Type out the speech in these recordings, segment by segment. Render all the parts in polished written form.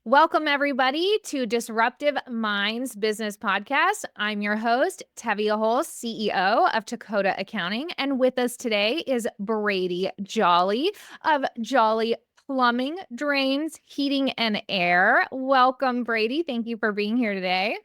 Welcome, everybody, to Disruptive Minds Business Podcast. I'm your host, Tevia Hoalst, CEO of Dakota Accounting. And with us today is Brady Jolly of Jolly Plumbing, Drains, Heating, and Air. Welcome, Brady. Thank you for being here today.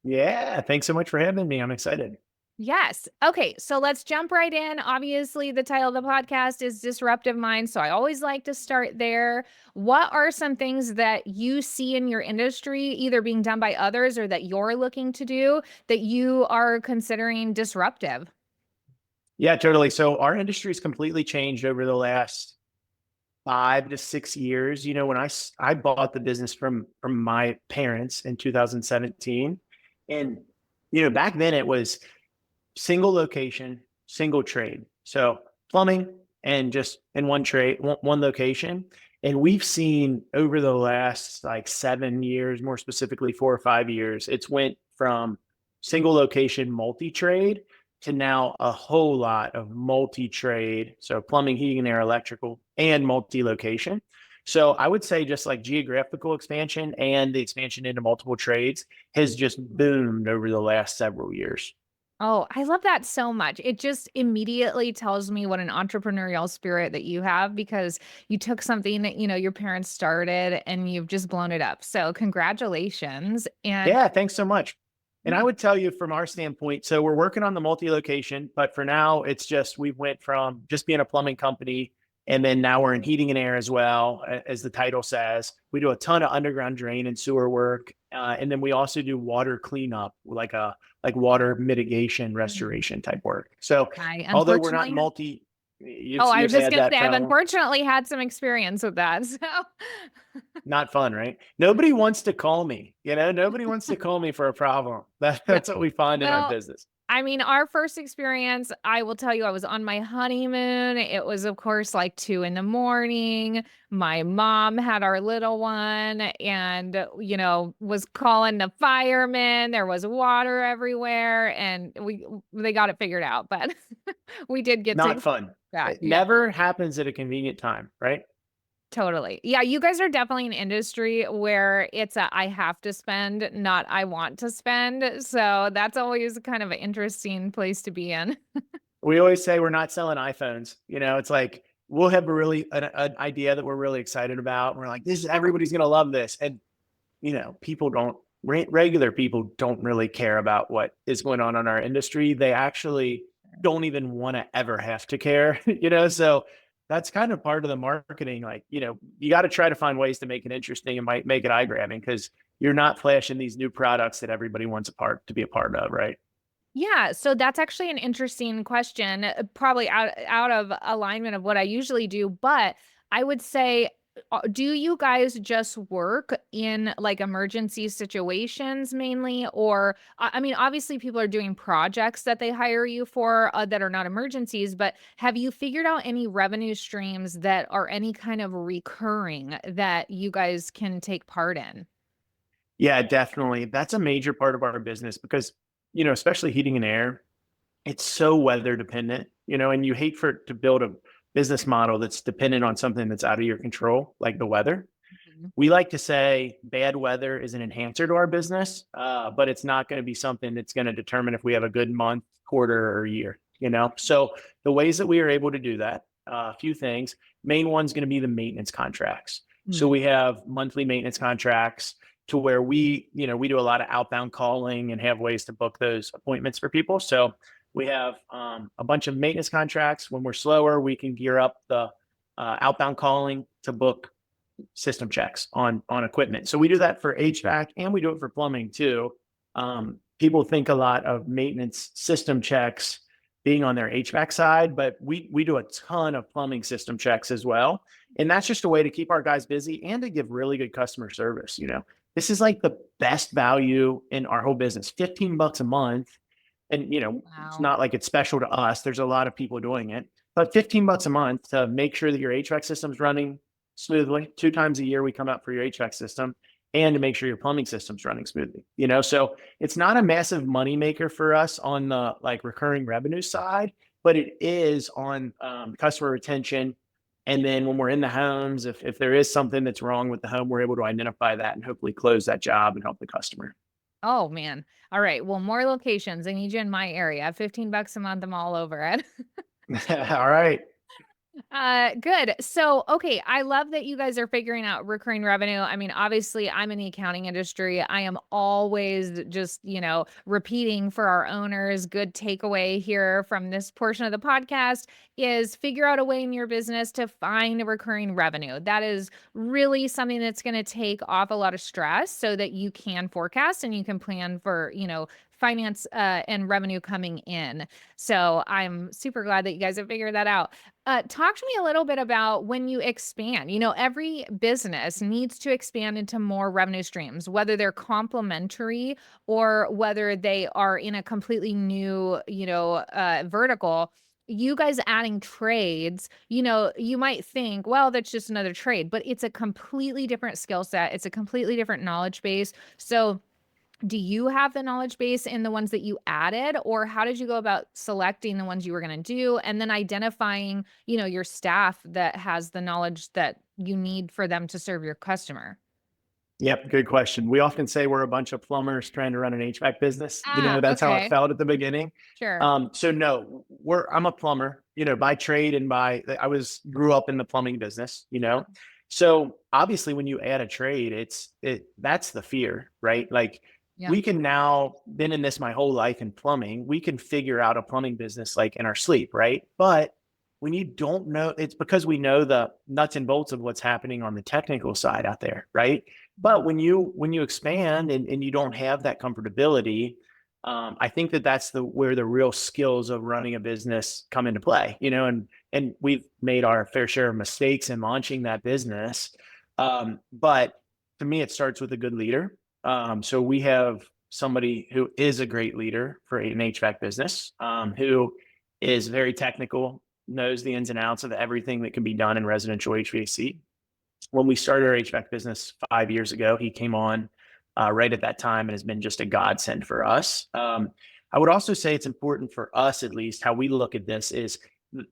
Yeah, thanks so much for having me. I'm excited. Yes. Okay. So let's jump right in. Obviously, the title of the podcast is Disruptive Minds. So I always like to start there. What are some things that you see in your industry, either being done by others or that you're looking to do, that you are considering disruptive? Yeah, totally. So our industry's completely changed over the last 5 to 6 years. When I bought the business from my parents in 2017, and back then it was single location, single trade. So plumbing and just in one trade, one location. And we've seen over the last like 7 years, more specifically 4 or 5 years, it's went from single location multi-trade to now a whole lot of multi-trade. So plumbing, heating, and air, electrical, and multi-location. So I would say just like geographical expansion and the expansion into multiple trades has just boomed over the last several years. Oh, I love that so much. It just immediately tells me what an entrepreneurial spirit that you have because you took something that, your parents started and you've just blown it up. So congratulations. And Yeah, thanks so much. And I yeah. would tell you from our standpoint, so we're working on the multi-location, but for now it's just we went from just being a plumbing company and then now we're in heating and air as well, as the title says. We do a ton of underground drain and sewer work, and then we also do water cleanup, like water mitigation, restoration type work. So I although we're not unfortunately multi, I was you've just had gonna that say I've problem. unfortunately had some experience with that. So Not fun, right? Nobody wants to call me, nobody wants to call me for a problem. no, That's what we find in our well, business. I mean, our first experience, I will tell you, I was on my honeymoon. It was, of course, like 2 a.m. My mom had our little one and, was calling the firemen. There was water everywhere and they got it figured out, but we did get Not to fun. that. It Yeah. never happens at a convenient time, right? Totally. Yeah, you guys are definitely an industry where it's a I have to spend, not I want to spend. So that's always kind of an interesting place to be in. We always say we're not selling iPhones. It's like we'll have an idea that we're really excited about. And we're like, everybody's going to love this. And, people don't, regular people don't really care about what is going on in our industry. They actually don't even want to ever have to care, So that's kind of part of the marketing. Like, you got to try to find ways to make it interesting and might make it eye grabbing because you're not flashing these new products that everybody wants to be a part of, right? Yeah, so that's actually an interesting question, probably out of alignment of what I usually do, but I would say do you guys just work in like emergency situations mainly or I mean obviously people are doing projects that they hire you for that are not emergencies, but have you figured out any revenue streams that are any kind of recurring that you guys can take part in? Yeah, definitely. That's a major part of our business because, especially heating and air, it's so weather dependent, and you hate to build a business model that's dependent on something that's out of your control, like the weather. Mhm. We like to say bad weather is an enhancer to our business, but it's not going to be something that's going to determine if we have a good month, quarter, or year. So the ways that we are able to do that, a few things. Main one's going to be the maintenance contracts. So Mm. we have monthly maintenance contracts to where we do a lot of outbound calling and have ways to book those appointments for people. So we have a bunch of maintenance contracts. When we're slower, we can gear up the outbound calling to book system checks on equipment. So we do that for HVAC and we do it for plumbing too. People think a lot of maintenance system checks being on their HVAC side, but we do a ton of plumbing system checks as well. And that's just a way to keep our guys busy and to give really good customer service. This is like the best value in our whole business, $15 a month. And, it's Wow. not like it's special to us. There's a lot of people doing it, but $15 a month to make sure that your HVAC system's running smoothly. 2 times a year, we come out for your HVAC system and to make sure your plumbing system's running smoothly. So it's not a massive money maker for us on the like recurring revenue side, but it is on customer retention, And then when we're in the homes, if there is something that's wrong with the home, we're able to identify that and hopefully close that job and help the customer. Oh man. All right. Well, more locations. I need you in my area. 15 bucks a month. I'm all over it. All right. Good. So, okay, I love that you guys are figuring out recurring revenue. I mean, obviously, I'm in the accounting industry. I am always just, repeating for our owners. Good takeaway here from this portion of the podcast is figure out a way in your business to find recurring revenue. That is really something that's going to take off a lot of stress so that you can forecast and you can plan for, finance and revenue coming in. So I'm super glad that you guys have figured that out. Talk to me a little bit about when you expand. Every business needs to expand into more revenue streams, whether they're complementary or whether they are in a completely new, vertical. You guys adding trades, you might think, well, that's just another trade, but it's a completely different skill set. It's a completely different knowledge base. So, do you have the knowledge base in the ones that you added, or how did you go about selecting the ones you were going to do and then identifying, your staff that has the knowledge that you need for them to serve your customer? Yep, good question. We often say we're a bunch of plumbers trying to run an HVAC business. That's how it Okay. felt at the beginning. Sure. So no, I'm a plumber, by trade and grew up in the plumbing business. So obviously when you add a trade, that's the fear, right? Like Yeah. we can now been in this my whole life in plumbing, we can figure out a plumbing business like in our sleep, right? But when you don't know, it's because we know the nuts and bolts of what's happening on the technical side out there, right? But when you expand and you don't have that comfortability, I think that's where the real skills of running a business come into play, and we've made our fair share of mistakes in launching that business. But to me, it starts with a good leader. So we have somebody who is a great leader for an HVAC business, who is very technical, knows the ins and outs of everything that can be done in residential HVAC. When we started our HVAC business 5 years ago, he came on right at that time and has been just a godsend for us. I would also say it's important for us, at least, how we look at this is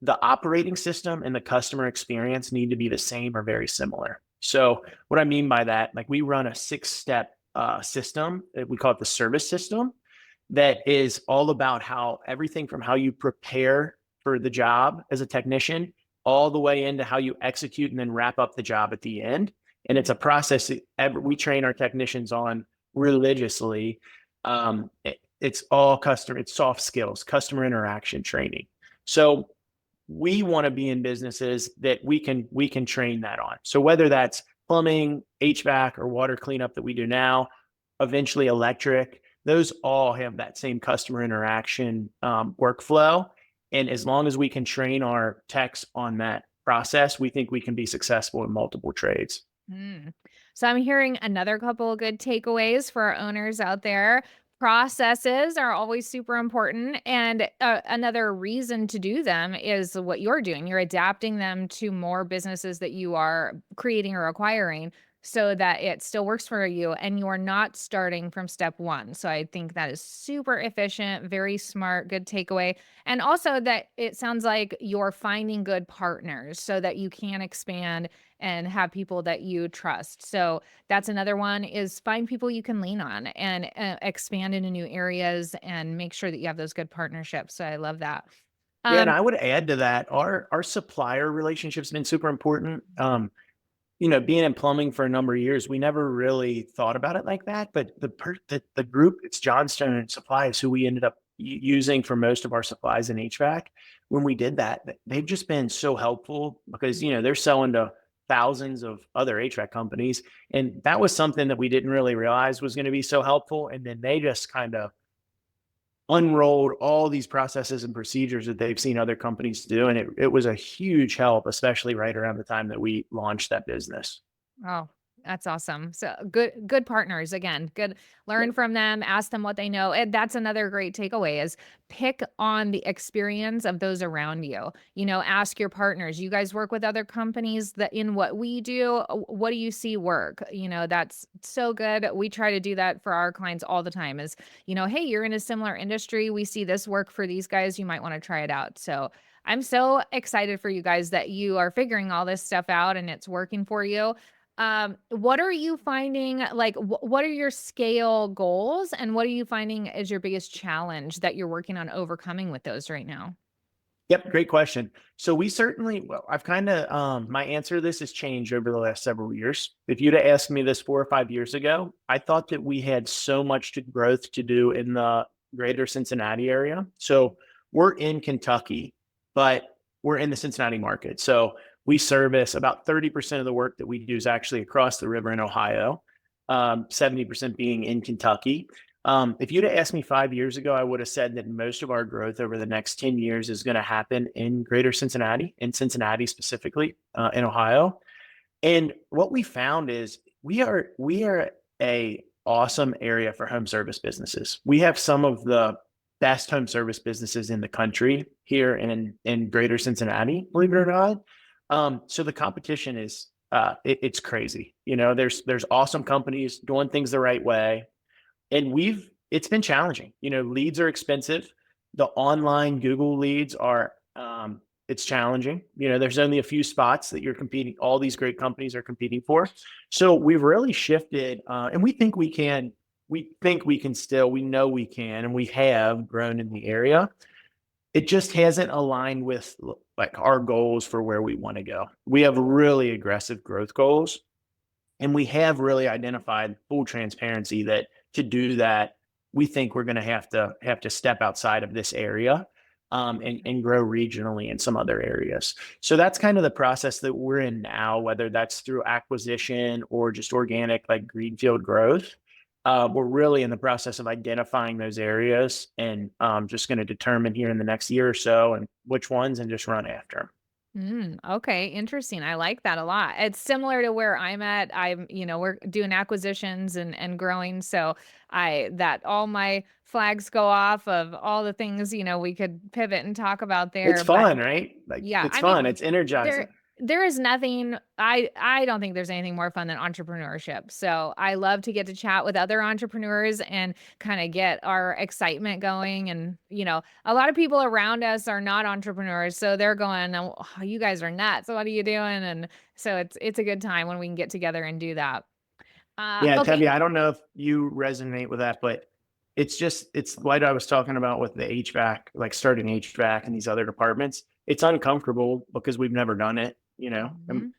the operating system and the customer experience need to be the same or very similar. So what I mean by that, like we run a 6-step system. We call it the service system that is all about how everything from how you prepare for the job as a technician all the way into how you execute and then wrap up the job at the end. And it's a process that we train our technicians on religiously. It's all it's soft skills, customer interaction training. So we want to be in businesses that we can train that on. So whether that's plumbing, HVAC, or water cleanup that we do now, eventually electric, those all have that same customer interaction workflow. And as long as we can train our techs on that process, we think we can be successful in multiple trades. Mm. So I'm hearing another couple of good takeaways for our owners out there. Processes are always super important. And another reason to do them is what you're doing. You're adapting them to more businesses that you are creating or acquiring so that it still works for you and you are not starting from step one. So I think that is super efficient, very smart, good takeaway. And also that it sounds like you're finding good partners so that you can expand and have people that you trust. So that's another one is find people you can lean on and expand into new areas and make sure that you have those good partnerships. So I love that. Yeah, and Um, I would add to that, our supplier relationships have been super important. Being in plumbing for a number of years, we never really thought about it like that. But the group, it's Johnstone Supplies, who we ended up using for most of our supplies in HVAC. When we did that, they've just been so helpful because they're selling to thousands of other HVAC companies, and that was something that we didn't really realize was going to be so helpful. And then they just kind of unrolled all these processes and procedures that they've seen other companies do. And it was a huge help, especially right around the time that we launched that business. Oh, that's awesome. So good partners again. Good learn Yep. from them, ask them what they know. And that's another great takeaway is pick on the experience of those around you. Ask your partners. You guys work with other companies that in what we do, what do you see work? That's so good. We try to do that for our clients all the time is, hey, you're in a similar industry. We see this work for these guys. You might want to try it out. So I'm so excited for you guys that you are figuring all this stuff out and it's working for you. What are you finding, like, what are your scale goals and what are you finding is your biggest challenge that you're working on overcoming with those right now? Yep, great question. So we certainly, well, I've kind of, my answer to this has changed over the last several years. If you'd have asked me this 4 or 5 years ago, I thought that we had so much growth to do in the greater Cincinnati area. So we're in Kentucky, but we're in the Cincinnati market. So we service about 30% of the work that we do is actually across the river in Ohio, 70% being in Kentucky. If you'd have asked me 5 years ago, I would have said that most of our growth over the next 10 years is going to happen in greater Cincinnati, in Cincinnati specifically, in Ohio. And what we found is we are a awesome area for home service businesses. We have some of the best home service businesses in the country here in greater Cincinnati, believe it or not. So the competition is it's crazy. There's awesome companies doing things the right way. And it's been challenging. Leads are expensive. The online Google leads are, it's challenging. There's only a few spots that you're competing, all these great companies are competing for. So we've really shifted, and we know we can, and we have grown in the area. It just hasn't aligned with like our goals for where we want to go. We have really aggressive growth goals. And we have really identified full transparency that to do that, we think we're going to have to step outside of this area, and grow regionally in some other areas. So that's kind of the process that we're in now, whether that's through acquisition or just organic, like greenfield growth. We're really in the process of identifying those areas and just going to determine here in the next year or so and which ones and just run after them. Okay, interesting. I like that a lot. It's similar to where I'm at. We're doing acquisitions and growing. So that all my flags go off of all the things, we could pivot and talk about It's there. But fun, right? Like yeah, it's I fun. mean, It's energizing. there is nothing I don't think there's anything more fun than entrepreneurship. So I love to get to chat with other entrepreneurs and kind of get our excitement going. And, a lot of people around us are not entrepreneurs. So they're going, oh, you guys are nuts. What are you doing? And so it's a good time when we can get together and do that. Yeah, Okay. Tevia, I don't know if you resonate with that, but it's what I was talking about with the HVAC, like starting HVAC and these other departments. It's uncomfortable because we've never done it, and Mhm.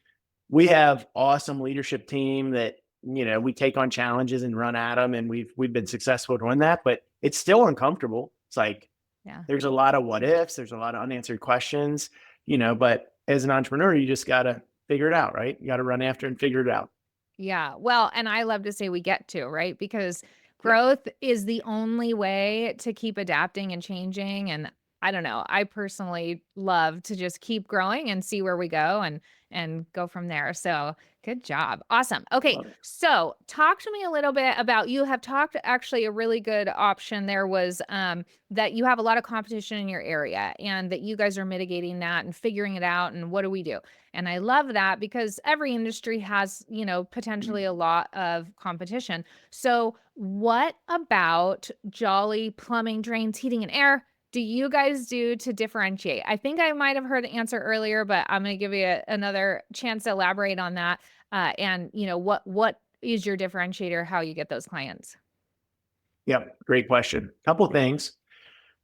we have awesome leadership team that, we take on challenges and run at them. And we've been successful doing that, but it's still uncomfortable. It's like, Yeah. there's a lot of what ifs, there's a lot of unanswered questions, but as an entrepreneur, you just got to figure it out, right? You got to run after and figure it out. Yeah. Well, and I love to say we get to, right? Because Yep. growth is the only way to keep adapting and changing. And I don't know, I personally love to just keep growing and see where we go and go from there. So good job. Awesome. Okay. Love it. So talk to me a little bit about you have talked actually a really good option there was that you have a lot of competition in your area and that you guys are mitigating that and figuring it out and what do we do? And I love that because every industry has, potentially a lot of competition. So, what about Jolly Plumbing, Drains, Heating, and Air do you guys do to differentiate? I think I might have heard the answer earlier, but I'm going to give you another chance to elaborate on that. And what is your differentiator? How you get those clients? Yep. Great question. Couple things.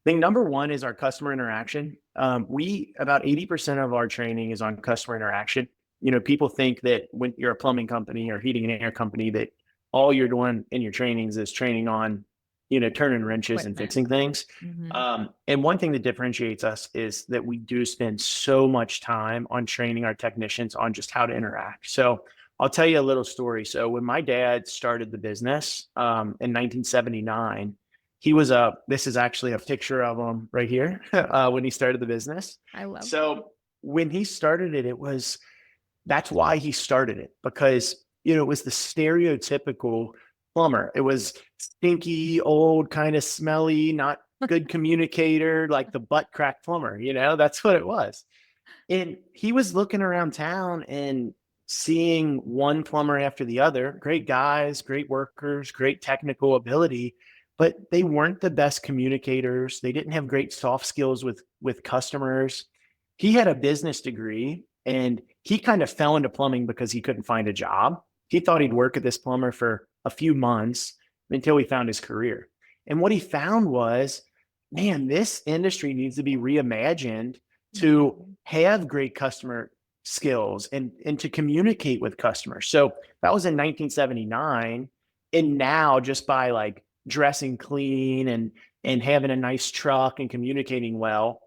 Thing number one is our customer interaction. We about 80% of our training is on customer interaction. People think that when you're a plumbing company or heating and air company, that all you're doing in your trainings is training on, turning wrenches and Equipment. fixing things. Hmm. And one thing that differentiates us is that we do spend so much time on training our technicians on just how to interact. So I'll tell you a little story. So when my dad started the business in 1979, this is actually a picture of him right here when he started the business. I love that. So when he started it, that's why he started it, because, it was the stereotypical plumber. It was stinky, old, kind of smelly, not good communicator, like the butt crack plumber, that's what it was. And he was looking around town and seeing one plumber after the other, great guys, great workers, great technical ability, but they weren't the best communicators. They didn't have great soft skills with customers. he had a business degree and he kind of fell into plumbing because he couldn't find a job. He thought he'd work at this plumber for a few months until he found his career. And what he found was, man, this industry needs to be reimagined to have great customer skills and to communicate with customers. So that was in 1979. And now just by like dressing clean and having a nice truck and communicating well,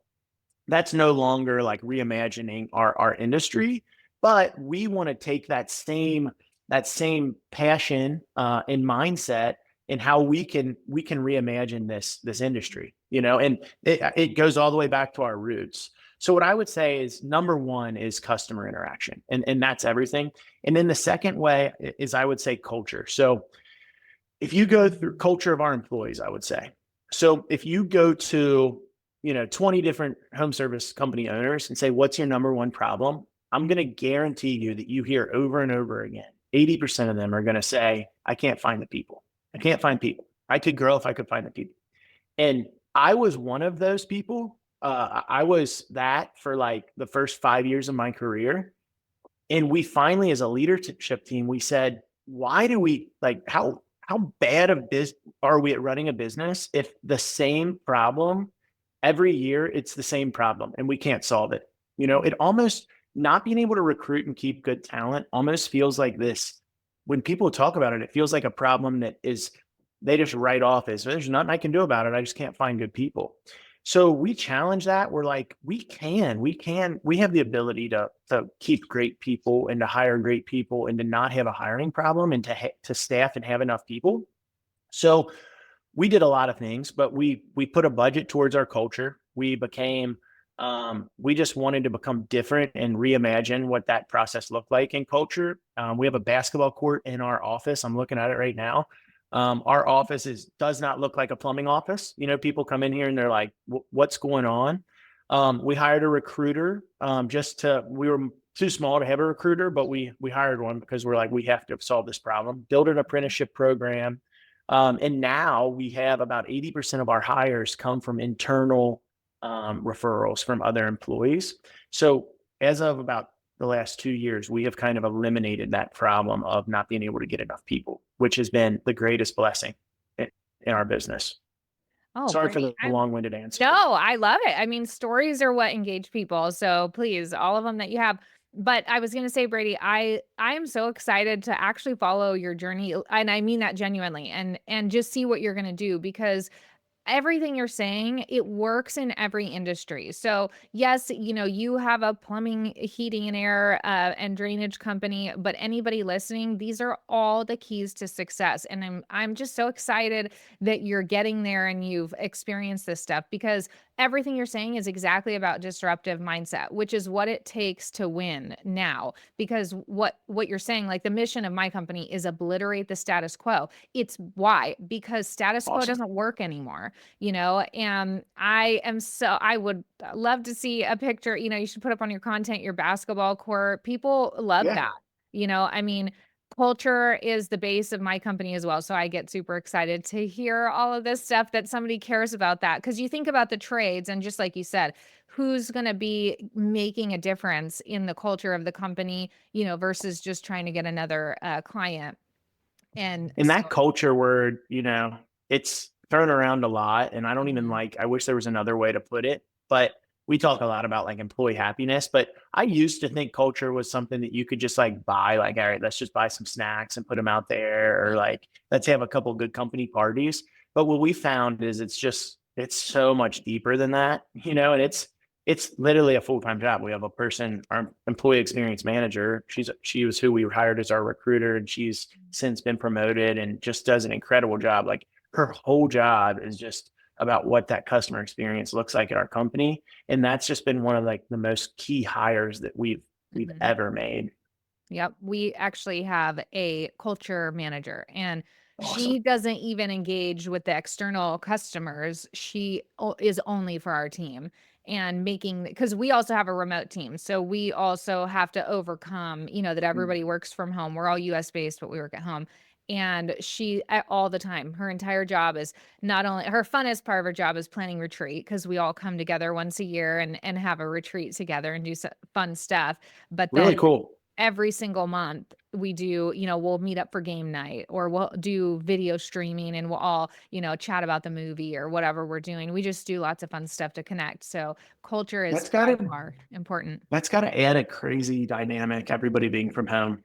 that's no longer like reimagining our industry, but we want to take that same passion and mindset and how we can reimagine this industry, and it goes all the way back to our roots. So what I would say is number one is customer interaction, and that's everything. And then the second way is I would say culture. So if you go through culture of our employees, I would say, so if you go to 20 different home service company owners and say, what's your number one problem? I'm going to guarantee you that you hear over and over again, 80% of them are going to say, I can't find the people. I can't find people. I could grow if I could find the people. And I was one of those people. I was that for like the first 5 years of my career. And we finally, as a leadership team, we said, why do we how bad of biz are we at running a business if the same problem every year, it's the same problem and we can't solve it? It almost, not being able to recruit and keep good talent almost feels like this. When people talk about it, it feels like a problem that is, they just write off as, there's nothing I can do about it. I just can't find good people. So we challenge that. We're like, we have the ability to keep great people and to hire great people and to not have a hiring problem and to staff and have enough people. So we did a lot of things, but we put a budget towards our culture. We just wanted to become different and reimagine what that process looked like in culture. We have a basketball court in our office. I'm looking at it right now. Our office does not look like a plumbing office. People come in here and they're like, what's going on? We hired a recruiter. We were too small to have a recruiter, but we hired one because we're like, we have to solve this problem, build an apprenticeship program. And now we have about 80% of our hires come from internal referrals from other employees. So as of about the last 2 years, we have kind of eliminated that problem of not being able to get enough people, which has been the greatest blessing in our business. Oh, Sorry for Brady, the long-winded answer. no, I love it. I mean, stories are what engage people. So please, all of them that you have. But I was going to say, Brady, I am so excited to actually follow your journey, and I mean that genuinely, and just see what you're going to do, because everything you're saying, it works in every industry. So yes, you have a plumbing, heating and air, and drainage company, but anybody listening, these are all the keys to success. And I'm just so excited that you're getting there and you've experienced this stuff, because everything you're saying is exactly about disruptive mindset, which is what it takes to win now. Because what you're saying, like the mission of my company is obliterate the status quo. It's why, because status quo Awesome. doesn't work anymore, and I would love to see a picture. You should put up on your content, your basketball court. People love Yeah. that. I mean, culture is the base of my company as well. So I get super excited to hear all of this stuff, that somebody cares about that. Because you think about the trades, and just like you said, who's going to be making a difference in the culture of the company, versus just trying to get another client. And And so, that culture word, it's thrown around a lot. And I don't even mhm, I wish there was another way to put it, but we talk a lot about like employee happiness. But I used to think culture was something that you could just like buy, like, all right, let's just buy some snacks and put them out there, or like, let's have a couple good company parties. But what we found is it's so much deeper than that, and it's literally a full-time job. We have a person, our employee experience manager. She was who we hired as our recruiter, and she's since been promoted and just does an incredible job. Like, her whole job is just about what that customer experience looks like at our company. And that's just been one of like the most key hires that we've mhm. ever made. Yep. We actually have a culture manager, and Awesome. she doesn't even engage with the external customers. She is only for our team, and because we also have a remote team. So we also have to overcome, that everybody works from home. We're all US based, but we work at home. And all the time, her entire job is not only her funnest part of her job is planning retreat, because we all come together once a year and have a retreat together and do fun stuff. But Really then cool. every single month we do, we'll meet up for game night, or we'll do video streaming, and we'll all, chat about the movie or whatever we're doing. We just do lots of fun stuff to connect. So culture is That's by gotta far important. that's gotta add a crazy dynamic, everybody being from home.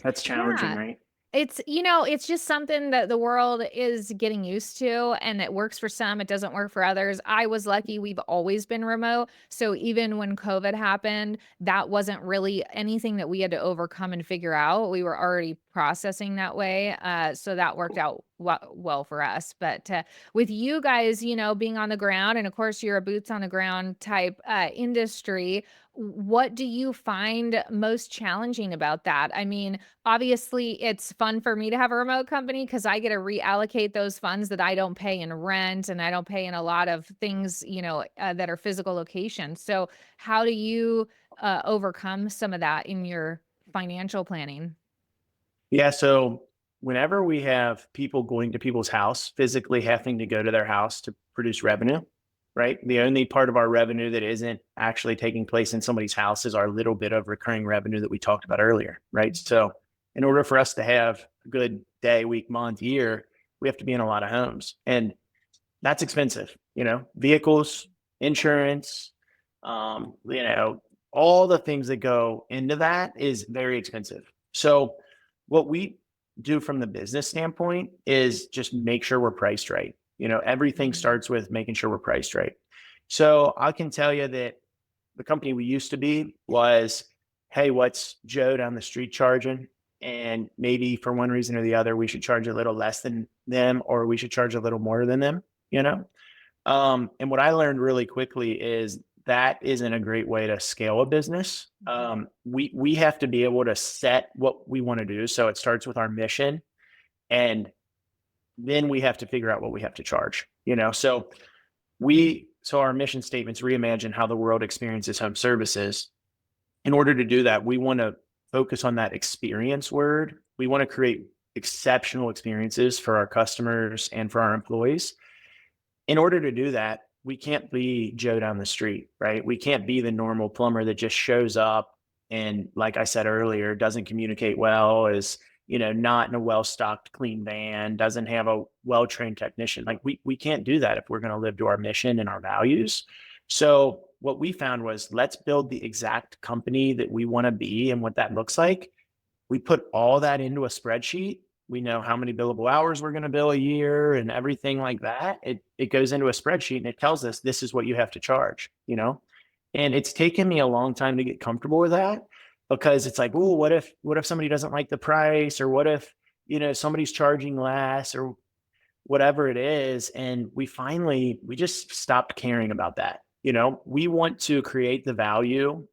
That's challenging, Yeah. right? It's just something that the world is getting used to, and it works for some, it doesn't work for others. I was lucky, we've always been remote. So even when COVID happened, that wasn't really anything that we had to overcome and figure out. We were already processing that way. So that worked out well for us. But with you guys, being on the ground, and of course you're a boots on the ground type industry, what do you find most challenging about that? I mean, obviously, it's fun for me to have a remote company because I get to reallocate those funds that I don't pay in rent, and I don't pay in a lot of things, that are physical locations. So how do you overcome some of that in your financial planning? Yeah. So whenever we have people going to people's house, physically having to go to their house to produce revenue, right? The only part of our revenue that isn't actually taking place in somebody's house is our little bit of recurring revenue that we talked about earlier, right? So in order for us to have a good day, week, month, year, we have to be in a lot of homes. And that's expensive, vehicles, insurance, all the things that go into that is very expensive. So what we do from the business standpoint is just make sure we're priced right. Everything Mhm. starts with making sure we're priced right. So I can tell you that the company we used to be was, hey, what's Joe down the street charging? And maybe for one reason or the other, we should charge a little less than them, or we should charge a little more than them, you know? And what I learned really quickly is that isn't a great way to scale a business. We have to be able to set what we want to do. So it starts with our mission, and then we have to figure out what we have to charge. So our mission statements reimagine how the world experiences home services. In order to do that, we want to focus on that experience word. We want to create exceptional experiences for our customers and for our employees. In order to do that, we can't be Joe down the street, right? We can't be the normal plumber that just shows up and, like I said earlier, doesn't communicate well, is, not in a well-stocked, clean van, doesn't have a well-trained technician. Like we can't do that if we're going to live to our mission and our values. So what we found was, let's build the exact company that we want to be and what that looks like. We put all that into a spreadsheet. We know how many billable hours we're going to bill a year and everything like that. It goes into a spreadsheet and it tells us this is what you have to charge. And it's taken me a long time to get comfortable with that, because it's like, oh, what if somebody doesn't like the price, or what if, somebody's charging less, or whatever it is. And we just stopped caring about that. We want to create the value.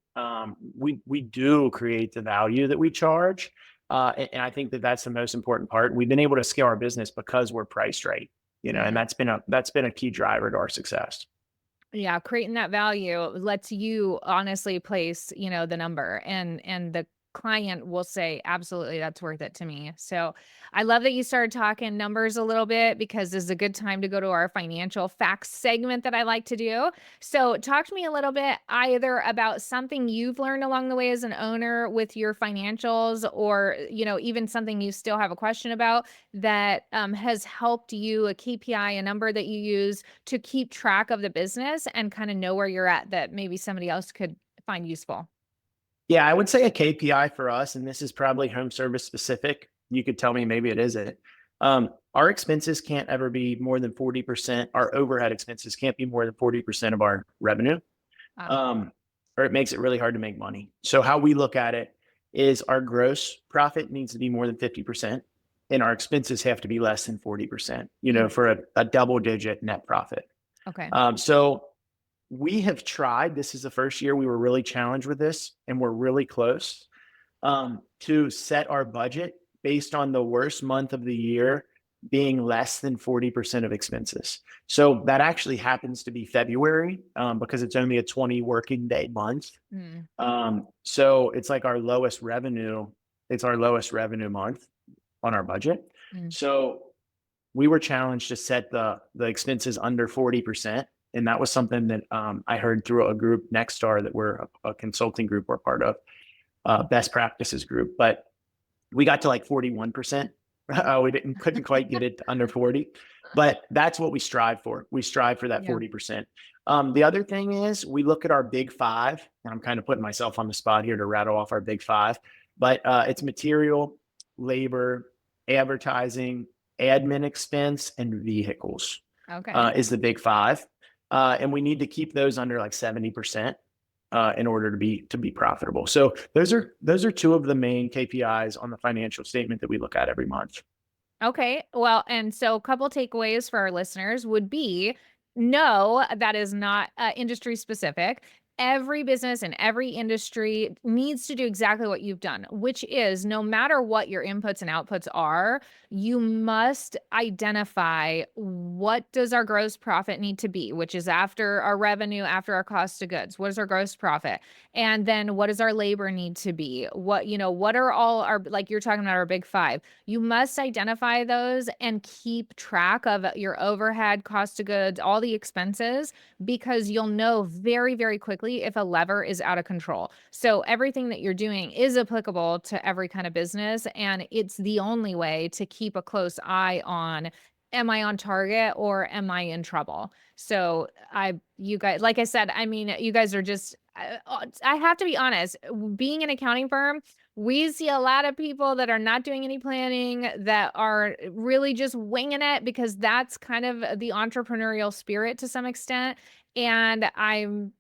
We do create the value that we charge. And I think that that's the most important part. We've been able to scale our business because we're priced right, and that's been a key driver to our success. Yeah, creating that value lets you honestly place, the number, and the client will say, absolutely, that's worth it to me. So I love that you started talking numbers a little bit, because this is a good time to go to our financial facts segment that I like to do. So talk to me a little bit either about something you've learned along the way as an owner with your financials, or, even something you still have a question about that has helped you, a KPI, a number that you use to keep track of the business and kind of know where you're at, that maybe somebody else could find useful. Yeah, I would say a KPI for us, and this is probably home service specific. You could tell me maybe it isn't. Our expenses can't ever be more than 40%. Our overhead expenses can't be more than 40% of our revenue, Ah, um, or it makes it really hard to make money. So how we look at it is, our gross profit needs to be more than 50%, and our expenses have to be less than 40%, for a double digit net profit. okay. So we have tried, this is the first year we were really challenged with this, and we're really close, to set our budget based on the worst month of the year being less than 40% of expenses. So that actually happens to be February, because it's only a 20 working day month. So it's like our lowest revenue. It's our lowest revenue month. our budget. Mm. So we were challenged to set the expenses under 40%. And that was something that I heard through a group, Nexstar, that we're a consulting group we're part of, best practices group. But we got to like 41%. We couldn't quite get it to under 40, but that's what we strive for. We strive for that Yeah. 40%. The other thing is we look at our big five, and I'm kind of putting myself on the spot here to rattle off our big five, but it's material, labor, advertising, admin expense, and vehicles Okay. is the big five. And we need to keep those under like 70%. In order to be profitable. So those are two of the main KPIs on the financial statement that we look at every month. Okay. Well, and so a couple takeaways for our listeners would be no, that is not industry specific. Every business and every industry needs to do exactly what you've done, which is no matter what your inputs and outputs are, you must identify what does our gross profit need to be, which is after our revenue, after our cost of goods. What is our gross profit? And then what does our labor need to be? What are all our, like you're talking about our big five. You must identify those and keep track of your overhead, cost of goods, all the expenses, because you'll know very, very quickly if a lever is out of control. So everything that you're doing is applicable to every kind of business. And it's the only way to keep a close eye on, am I on target or am I in trouble? So you guys, like I said, I mean, you guys are just, I have to be honest, being an accounting firm, we see a lot of people that are not doing any planning, that are really just winging it, because that's kind of the entrepreneurial spirit to some extent. And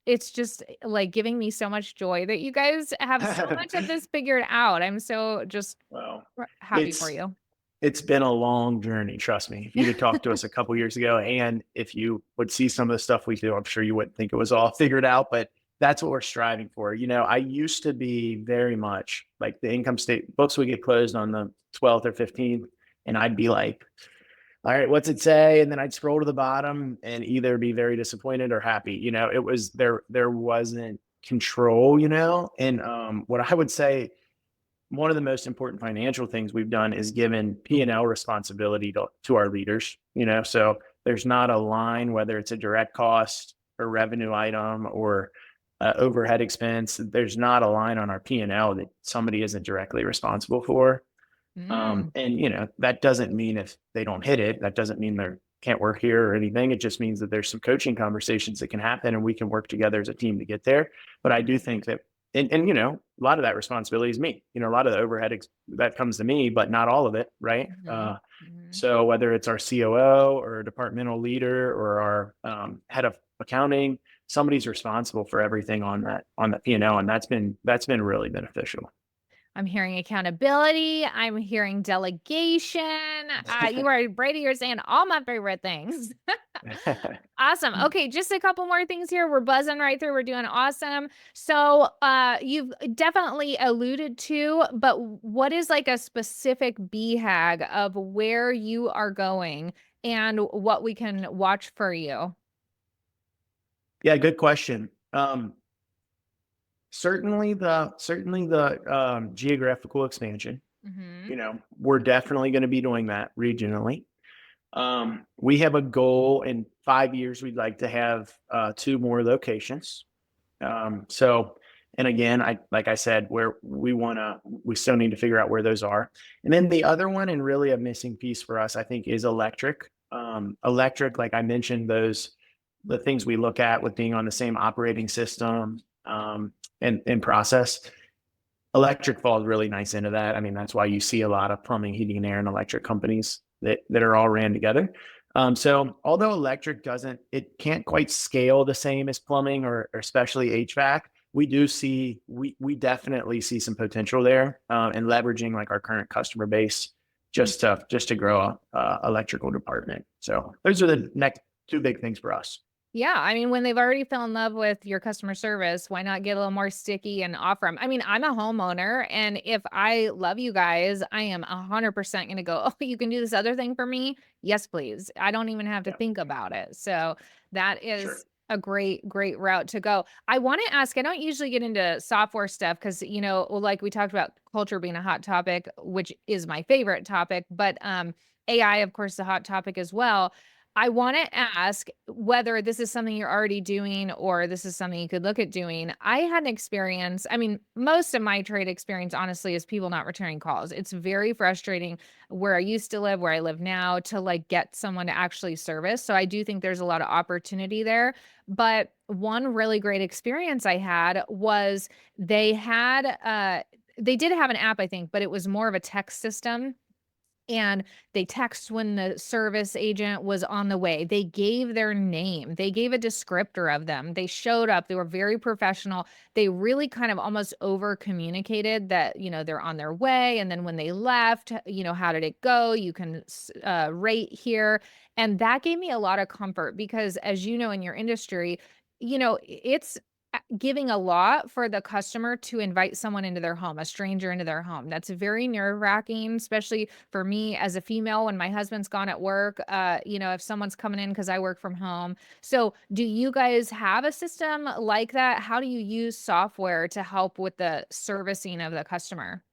it's just like giving me so much joy that you guys have so much of this figured out. I'm so just Well, happy for it's you. it's been a long journey. Trust me. If you'd have talked to us a couple years ago, and if you would see some of the stuff we do, I'm sure you wouldn't think it was all figured out. But that's what we're striving for. I used to be very much like the income state books would get closed on the 12th or 15th, and I'd be like, all right, what's it say? And then I'd scroll to the bottom and either be very disappointed or happy. It was there wasn't control, and what I would say, one of the most important financial things we've done is given P&L responsibility to our leaders, so there's not a line, whether it's a direct cost or revenue item or overhead expense. There's not a line on our P&L that somebody isn't directly responsible for. Mm. And that doesn't mean if they don't hit it, that doesn't mean they can't work here or anything. It just means that there's some coaching conversations that can happen and we can work together as a team to get there. But I do think that, and a lot of that responsibility is me, a lot of the overhead that comes to me, but not all of it. Right. Mhm. Mhm. So whether it's our COO or a departmental leader or our head of accounting, somebody's responsible for everything on the P&L. And that's been really beneficial. I'm hearing accountability. I'm hearing delegation. Brady, you're saying all my favorite things. Awesome. Okay, just a couple more things here. We're buzzing right through. We're doing awesome. So, you've definitely alluded to, but what is like a specific BHAG of where you are going and what we can watch for you? Yeah, good question. Certainly the geographical expansion. Mm-hmm. We're definitely going to be doing that regionally. We have a goal in 5 years. We'd like to have 2 more locations. And again, like I said, where we still need to figure out where those are. And then the other one, and really a missing piece for us, I think, is electric. Electric, like I mentioned, the things we look at with being on the same operating system, and process. Electric falls really nice into that. I mean, that's why you see a lot of plumbing, heating, and air and electric companies that are all ran together. So although electric can't quite scale the same as plumbing or especially HVAC, we definitely see some potential there, and leveraging like our current customer base just to grow a electrical department. So those are the next 2 big things for us. Yeah, I mean, when they've already fell in love with your customer service, why not get a little more sticky and offer them? I mean, I'm a homeowner, and if I love you guys, I am 100% going to go, oh, you can do this other thing for me? Yes, please. I don't even have to Yeah, think about it. So that is sure. A great route to go. I want to ask, I don't usually get into software stuff because, like we talked about culture being a hot topic, which is my favorite topic, but AI, of course, is a hot topic as well. I want to ask whether this is something you're already doing or this is something you could look at doing. I had an experience. I mean, most of my trade experience, honestly, is people not returning calls. It's very frustrating where I used to live, where I live now, to like get someone to actually service. So I do think there's a lot of opportunity there. But one really great experience I had was they did have an app, I think, but it was more of a text system, and they text when the service agent was on the way. They gave their name. They gave a descriptor of them. They showed up. They were very professional. They really kind of almost over communicated that, they're on their way. And then when they left, how did it go? You can rate here. And that gave me a lot of comfort because, as you know, in your industry, it's giving a lot for the customer to invite someone into their home, a stranger into their home. That's very nerve-wracking, especially for me as a female when my husband's gone at work, if someone's coming in because I work from home. So do you guys have a system like that? How do you use software to help with the servicing of the customer?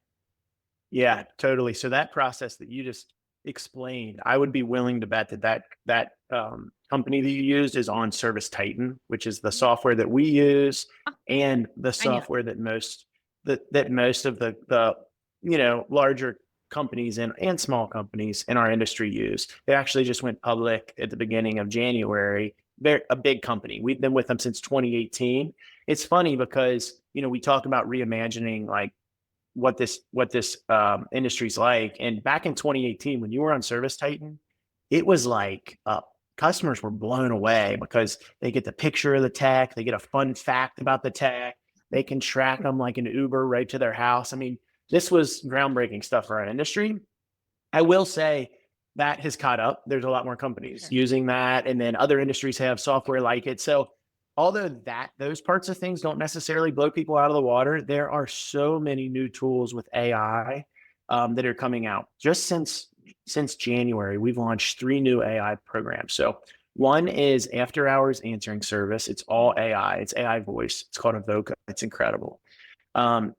Yeah, totally. So that process that you just explained, I would be willing to bet that company that you used is on Service Titan, which is the software that we use, Oh, and the I knew. software that most of the larger companies and small companies in our industry use. They actually just went public at the beginning of January. They're a big company. We've been with them since 2018. It's funny because we talk about reimagining like what this industry's like. And back in 2018, when you were on Service Titan, it was like customers were blown away because they get the picture of the tech, they get a fun fact about the tech, they can track them like an Uber right to their house. I mean, this was groundbreaking stuff for our industry. I will say that has caught up. There's a lot more companies Sure. using that, and then other industries have software like it. So although those parts of things don't necessarily blow people out of the water, there are so many new tools with AI that are coming out. Just since January, we've launched 3 new AI programs. So one is after hours answering service. It's all AI. It's AI voice. It's called Avoca. It's incredible. And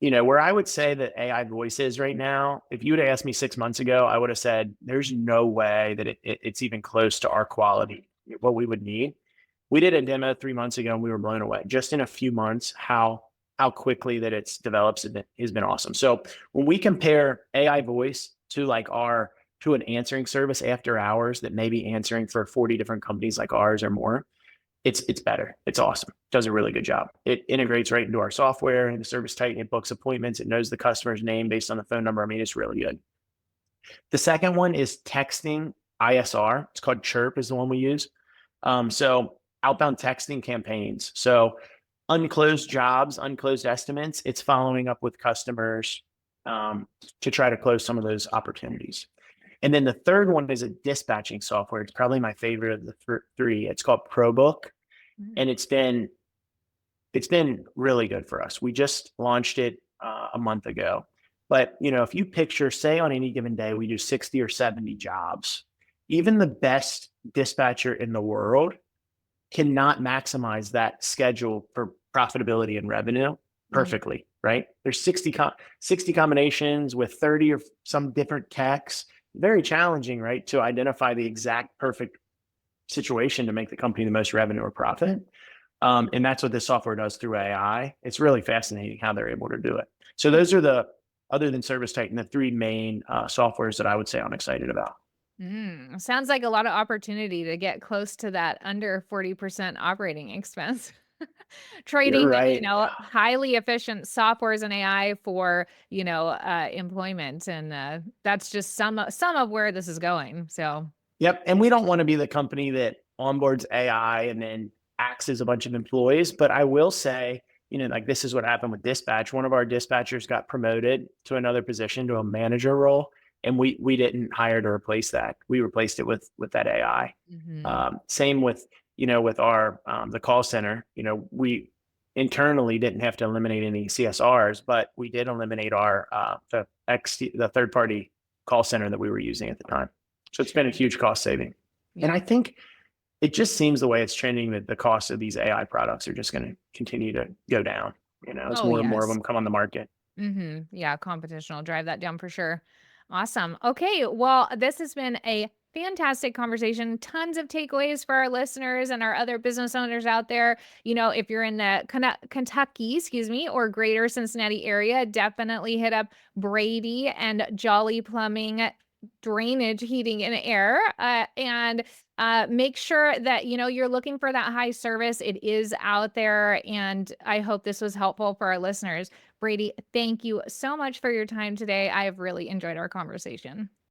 where I would say that AI voice is right now, if you would have asked me 6 months ago, I would have said there's no way that it's even close to our quality, what we would need. We did a demo 3 months ago and we were blown away. Just in a few months, how quickly that it's developed has been awesome. So when we compare AI voice to an answering service after hours that may be answering for 40 different companies like ours or more, it's better. It's awesome. It does a really good job. It integrates right into our software and the Service Titan. It books appointments. It knows the customer's name based on the phone number. I mean, it's really good. The second one is texting ISR. It's called Chirp is the one we use. So outbound texting campaigns. So unclosed jobs, unclosed estimates. It's following up with customers to try to close some of those opportunities. And then the third one is a dispatching software. It's probably my favorite of the three. It's called ProBook, Mm. and it's been really good for us. We just launched it a month ago. But if you picture, say on any given day, we do 60 or 70 jobs. Even the best dispatcher in the world cannot maximize that schedule for profitability and revenue perfectly, right? There's 60 combinations with 30 or some different techs. Very challenging, right? To identify the exact perfect situation to make the company the most revenue or profit. And that's what this software does through AI. It's really fascinating how they're able to do it. So those are other than Service Titan, the 3 main softwares that I would say I'm excited about. Sounds like a lot of opportunity to get close to that under 40% operating expense. You're Trading, right. highly efficient softwares and AI for, employment. And that's just some of where this is going. So, Yep. And we don't want to be the company that onboards AI and then axes a bunch of employees. But I will say, like this is what happened with dispatch. One of our dispatchers got promoted to another position, to a manager role. And we didn't hire to replace that. We replaced it with that AI. mhm. Same with our the call center. We internally didn't have to eliminate any CSRs, but we did eliminate our the third party call center that we were using at the time. So it's been a huge cost saving. And Yeah. I think it just seems the way it's trending that the cost of these AI products are just going to continue to go down, as Oh, more and more of yes. them come on the market. Yeah, competition will drive that down for sure. Awesome. Okay, well, this has been a fantastic conversation. Tons of takeaways for our listeners and our other business owners out there. If you're in the Kentucky, or greater Cincinnati area, definitely hit up Brady and Jolly Plumbing, drainage, heating, and air. And make sure that, you're looking for that high service. It is out there. And I hope this was helpful for our listeners. Brady, thank you so much for your time today. I have really enjoyed our conversation.